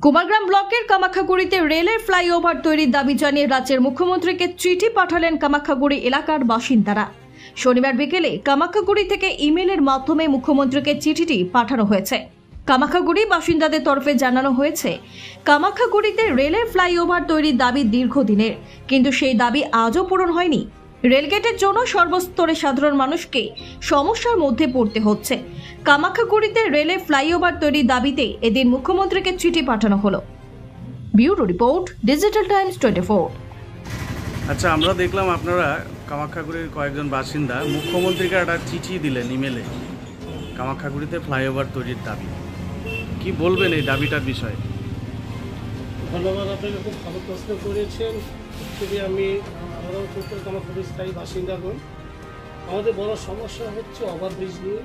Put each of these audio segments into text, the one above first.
কুমারগ্রাম ব্লকের কামাখ্যাগুড়িতে রেলের ফ্লাইওভার তৈরির দাবি জানিয়ে রাজ্যের মুখ্যমন্ত্রীকে চিঠি পাঠালেন কামাখ্যাগুড়ি এলাকার বাসিন্দারা। শনিবার বিকেলে কামাখ্যাগুড়ি থেকে ইমেলের মাধ্যমে মুখ্যমন্ত্রীকে চিঠিটি পাঠানো হয়েছে। কামাখ্যাগুড়ি বাসিন্দাদের তরফে জানানো হয়েছে, কামাখ্যাগুড়িতে রেলের ফ্লাইওভার তৈরির দাবি দীর্ঘদিনের, কিন্তু সেই দাবি আজও পূরণ হয়নি। রেলগেটের জন্য সর্বস্তরের সাধারণ মানুষকে সমস্যার মধ্যে পড়তে হচ্ছে। কামাখ্যাগুড়িতে রেলের ফ্লাইওভার তৈরির দাবিতে এদিন মুখ্যমন্ত্রীকে চিঠি পাঠানো হলো। Bureau report, digital Times 24। আচ্ছা, আমরা দেখলাম আপনারা কামাখ্যাগুড়ির কয়েকজন বাসিন্দা মুখ্যমন্ত্রীকে একটা চিঠি দিলেন ইমেলে, কামাখ্যাগুড়িতে ফ্লাইওভার তৈরির দাবি। কি বলবেন এই দাবিটার বিষয়ে? ধন্যবাদ, আপনাকে খুব ভালো প্রশ্ন করেছেন। যদি আমরাও উত্তর কামাখ্যাগুড়ির স্থায়ী বাসিন্দাগণ, আমাদের বড় সমস্যা হচ্ছে ওভারব্রিজ নিয়ে।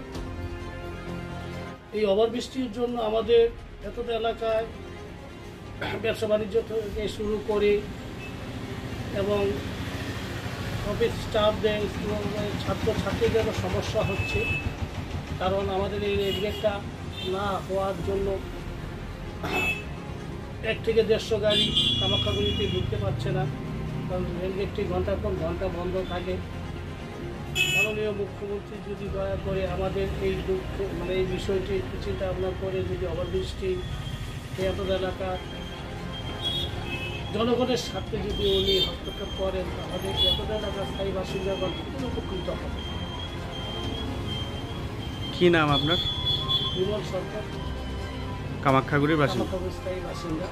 এই ওভারব্রিজটির জন্য আমাদের এতটা এলাকায় ব্যবসা বাণিজ্য থেকে শুরু করে এবং অফিস স্টাফদের ছাত্রছাত্রীদের সমস্যা হচ্ছে, কারণ আমাদের এই রেলগেটটা না হওয়ার জন্য 1 থেকে 150 গাড়ি কামাখ্যাগুড়িতে ঢুকতে পারছে না, কারণ রেলগেটটি ঘন্টার পর ঘন্টা বন্ধ থাকে। মাননীয় মুখ্যমন্ত্রী যদি দয়া করে আমাদের এই এই বিষয়টি একটু চিন্তা ভাবনা করে যদি ওভারব্রিজটি এত এলাকার জনগণের স্বার্থে যদি উনি হস্তক্ষেপ করেন, তাহলে এত এলাকার স্থায়ী বাসিন্দাগণ খুবই উপকৃত হবে। কি নাম আপনার? বিমল সরকার, কামাখ্যাগুড়ির বাসিন্দা। স্থায়ী বাসিন্দা।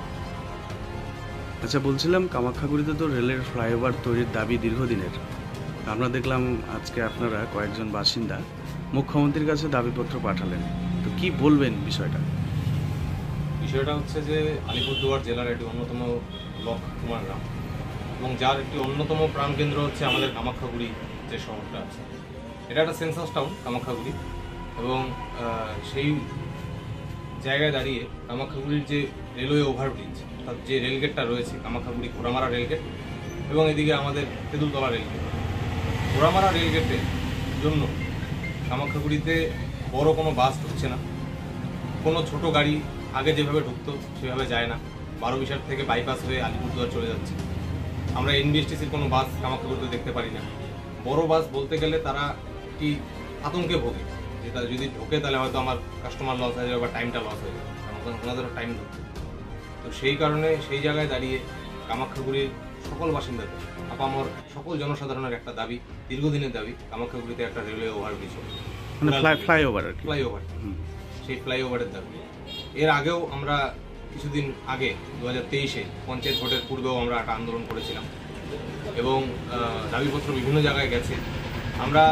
আচ্ছা, বলছিলাম কামাখ্যাগুড়িতে তো রেলের ফ্লাইওভার তৈরির দাবি দীর্ঘদিনের। আমরা দেখলাম আজকে আপনারা কয়েকজন বাসিন্দা মুখ্যমন্ত্রীর কাছে দাবিপত্র পাঠালেন, তো কি বলবেন বিষয়টা? বিষয়টা হচ্ছে যে আলিপুরদুয়ার জেলার একটি অন্যতম ব্লক কুমারগ্রাম, এবং যার একটি অন্যতম প্রাণকেন্দ্র হচ্ছে আমাদের কামাখ্যাগুড়ি যে শহরটা আছে। এটা একটা সেন্সাস টাউন কামাখ্যাগুড়ি, এবং সেই জায়গায় দাঁড়িয়ে কামাখ্যাগুড়ির যে রেলওয়ে ওভারব্রিজ, অর্থাৎ যে রেলগেটটা রয়েছে কামাখ্যাগুড়ি ঘোড়ামারা রেলগেট, এবং এদিকে আমাদের তেঁতুলতলা রেলগেট। ঘোড়ামারা রেলগেটের জন্য কামাখ্যাগুড়িতে বড় কোনো বাস ঢুকছে না, কোনো ছোট গাড়ি আগে যেভাবে ঢুকতো সেভাবে যায় না। 12বিশার থেকে বাইপাস হয়ে আলিপুরদুয়ার চলে যাচ্ছে। আমরা এনবিএসটিসির কোনো বাস কামাখ্যাগুড়িতে দেখতে পারি না। বড় বাস বলতে গেলে তারা একটি আতঙ্কে ভোগে, যে তারা যদি ঢোকে তাহলে হয়তো আমার কাস্টমার লস হয়ে যাবে বা টাইমটা লস হয়ে যাবে, কারণ ওনাদেরও টাইম ঢুকছে। তো সেই কারণে সেই জায়গায় দাঁড়িয়ে কামাখ্যাগুড়ির সকল বাসিন্দাদের, আপামর সকল জনসাধারণের একটা দাবি, দীর্ঘদিনের দাবি, কামাখ্যাগুড়িতে একটা রেলওয়ে ওভারব্রিজ হবে, ফ্লাইওভার। সেই ফ্লাইওভারের দাবি। এর আগেও আমরা কিছুদিন আগে 2023-এ পঞ্চায়েত ভোটের পূর্বেও আমরা একটা আন্দোলন করেছিলাম, এবং দাবিপত্র বিভিন্ন জায়গায় গেছে। আমরা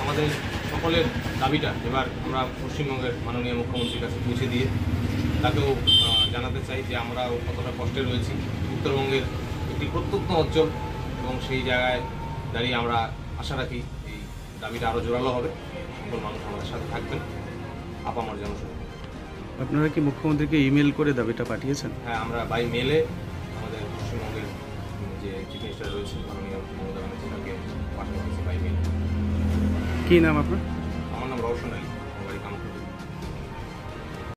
আমাদের সকলের দাবিটা এবার আমরা পশ্চিমবঙ্গের মাননীয় মুখ্যমন্ত্রীর কাছে পৌঁছে দিয়ে তাকেও জানাতে চাই যে আমরাও কতটা কষ্টে রয়েছি। উত্তরবঙ্গের একটি প্রত্যন্ত অঞ্চল, এবং সেই জায়গায় দাঁড়িয়ে আমরা আশা রাখি এই দাবিটা আরও জোরালো হবে, সকল মানুষ আমাদের সাথে থাকবেন, আপামর জনসাধারণ। আপনারা কি মুখ্যমন্ত্রীকে ইমেল করে দাবিটা পাঠিয়েছেন? হ্যাঁ, আমরা বাই মেলে আমাদের পশ্চিমবঙ্গের যে চিফ মিনিস্টার রয়েছে মাননীয় মমতা ব্যানার্জি, তাকে পাঠানো হয়েছে বাই মেল। কি নাম আপনার? আমার নাম রওশন আলী।